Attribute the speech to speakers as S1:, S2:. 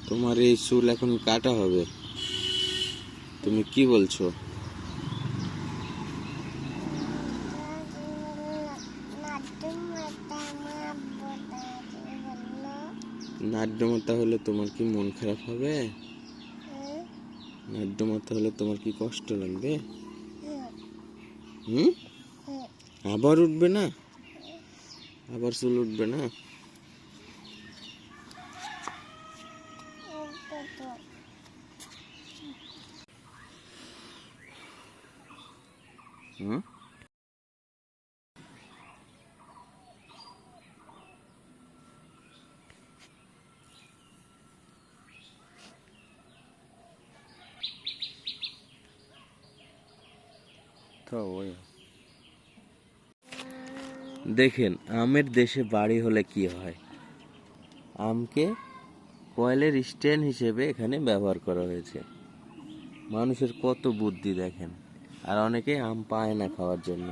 S1: তোমার এই চুল এখন কাটা হবে, তুমি কি বলছো? নাড্যমতা হলে তোমার কি মন খারাপ হবে? নাড্যমতা হলে তোমার কি কষ্ট লাগবে? হুম, আবার উঠবে না? আবার চুল উঠবে না? হুম, তো ওই দেখেন, আমের দেশে বাড়ি হলে কি হয়। আমকে কয়েলের স্ট্যান্ড হিসেবে এখানে ব্যবহার করা হয়েছে। মানুষের কত বুদ্ধি দেখেন। আর অনেকে আম পায় না খাওয়ার জন্য।